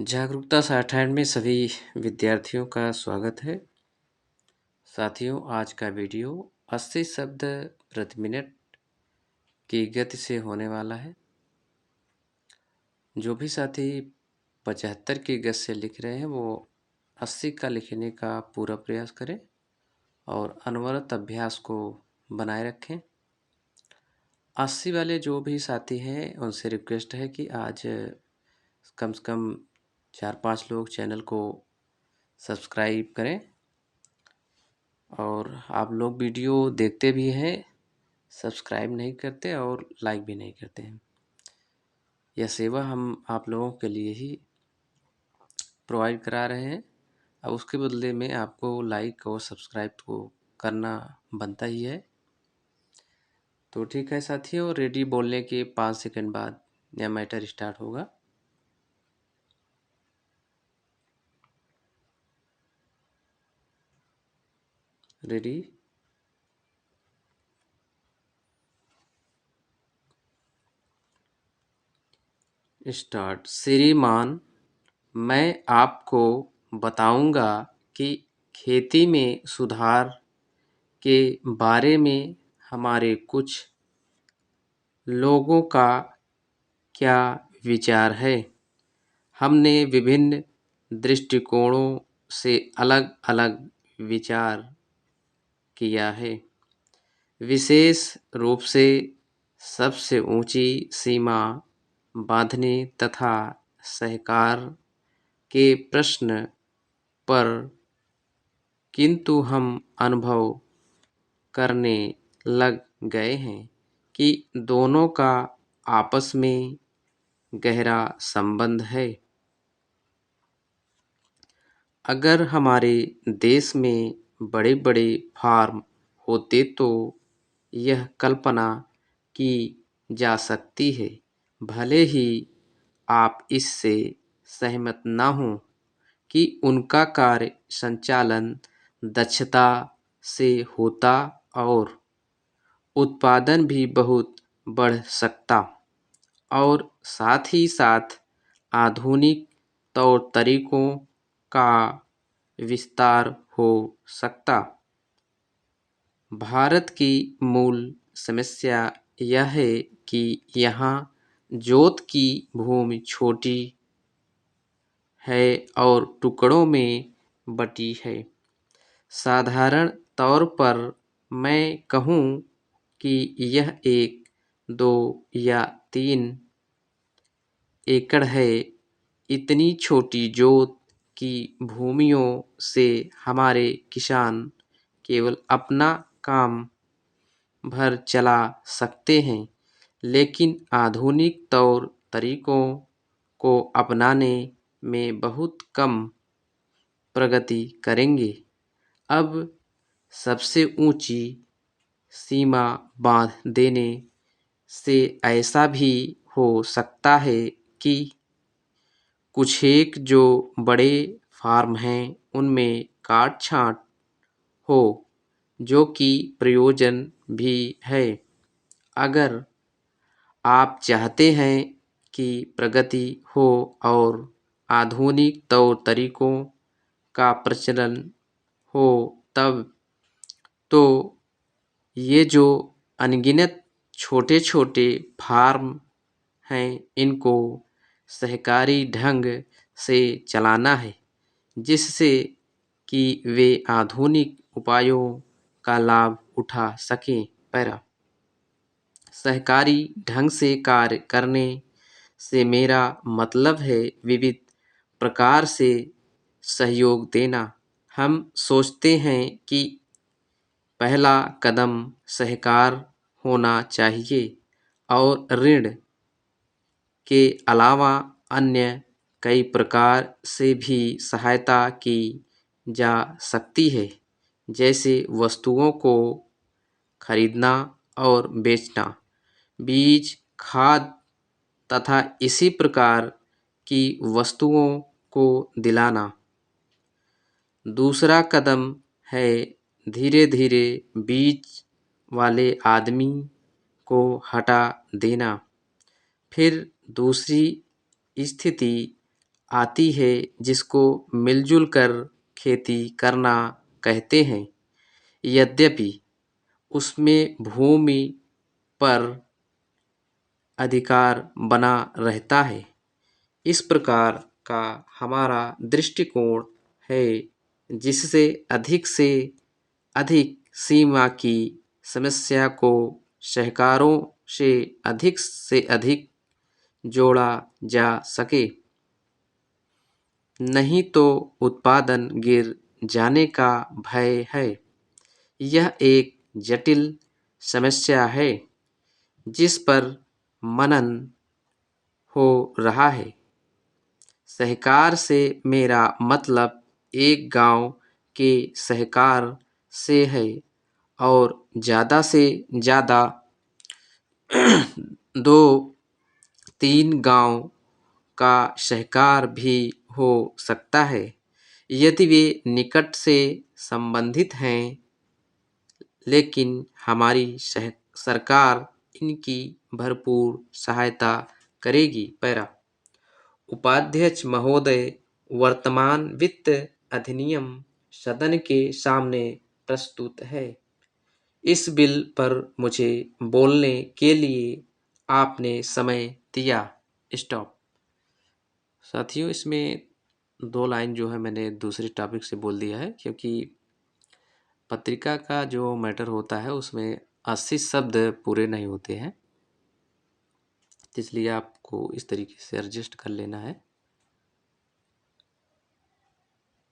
जागरूकता 68 में सभी विद्यार्थियों का स्वागत है। साथियों, आज का वीडियो 80 शब्द प्रति मिनट की गति से होने वाला है। जो भी साथी 75 की गति से लिख रहे हैं वो 80 का लिखने का पूरा प्रयास करें और अनवरत अभ्यास को बनाए रखें। 80 वाले जो भी साथी हैं उनसे रिक्वेस्ट है कि आज कम से कम 4-5 लोग चैनल को सब्सक्राइब करें और आप लोग वीडियो देखते भी हैं, सब्सक्राइब नहीं करते और लाइक भी नहीं करते हैं। यह सेवा हम आप लोगों के लिए ही प्रोवाइड करा रहे हैं। अब उसके बदले में आपको लाइक और सब्सक्राइब तो करना बनता ही है। तो ठीक है साथियों, रेडी बोलने के 5 सेकंड बाद यह मैटर स्टार्ट होगा। Ready start. श्रीमान, मैं आपको बताऊंगा कि खेती में सुधार के बारे में हमारे कुछ लोगों का क्या विचार है। हमने विभिन्न दृष्टिकोणों से अलग-अलग विचार किया है। विशेष रूप से सबसे ऊंची सीमा बांधने तथा सहकार के प्रश्न पर, किंतु हम अनुभव करने लग गए हैं कि दोनों का आपस में गहरा संबंध है। अगर हमारे देश में बड़े-बड़े फार्म होते तो यह कल्पना की जा सकती है, भले ही आप इससे सहमत न हों, कि उनका कार्य संचालन दक्षता से होता और उत्पादन भी बहुत बढ़ सकता और साथ ही साथ आधुनिक तौर तरीकों का विस्तार हो सकता। भारत की मूल समस्या यह है कि यहाँ जोत की भूमि छोटी है और टुकड़ों में बटी है। साधारण तौर पर मैं कहूँ कि यह 1, 2 या 3 एकड़ है। इतनी छोटी जोत की भूमियों से हमारे किसान केवल अपना काम भर चला सकते हैं, लेकिन आधुनिक तौर तरीकों को अपनाने में बहुत कम प्रगति करेंगे। अब सबसे ऊंची सीमा बांध देने से ऐसा भी हो सकता है कि कुछेक जो बड़े फार्म हैं उनमें काट-छाँट हो, जो कि प्रयोजन भी है। अगर आप चाहते हैं कि प्रगति हो और आधुनिक तौर तरीकों का प्रचलन हो, तब तो ये जो अनगिनत छोटे-छोटे फार्म हैं इनको सहकारी ढंग से चलाना है, जिससे कि वे आधुनिक उपायों का लाभ उठा सकें। पैरा सहकारी ढंग से कार्य करने से मेरा मतलब है विविध प्रकार से सहयोग देना। हम सोचते हैं कि पहला कदम सहकार होना चाहिए और ऋण के अलावा अन्य कई प्रकार से भी सहायता की जा सकती है, जैसे वस्तुओं को खरीदना और बेचना, बीज, खाद तथा इसी प्रकार की वस्तुओं को दिलाना। दूसरा कदम है धीरे-धीरे बीच वाले आदमी को हटा देना। फिर दूसरी स्थिति आती है जिसको मिलजुल कर खेती करना कहते हैं। यद्यपि उसमें भूमि पर अधिकार बना रहता है। इस प्रकार का हमारा दृष्टिकोण है जिससे अधिक से अधिक सीमा की समस्या को सहकारों से अधिक जोड़ा जा सके। नहीं तो उत्पादन गिर जाने का भय है। यह एक जटिल समस्या है जिस पर मनन हो रहा है। सहकार से मेरा मतलब एक गांव के सहकार से है और ज़्यादा से ज़्यादा 2-3 गांव का सहकार भी हो सकता है यदि वे निकट से संबंधित हैं, लेकिन हमारी सरकार इनकी भरपूर सहायता करेगी। पैरा उपाध्यक्ष महोदय, वर्तमान वित्त अधिनियम सदन के सामने प्रस्तुत है। इस बिल पर मुझे बोलने के लिए आपने समय दिया। स्टॉप। साथियों, इसमें 2 लाइन जो है मैंने दूसरे टॉपिक से बोल दिया है, क्योंकि पत्रिका का जो मैटर होता है उसमें 80 शब्द पूरे नहीं होते हैं, इसलिए आपको इस तरीके से एडजस्ट कर लेना है।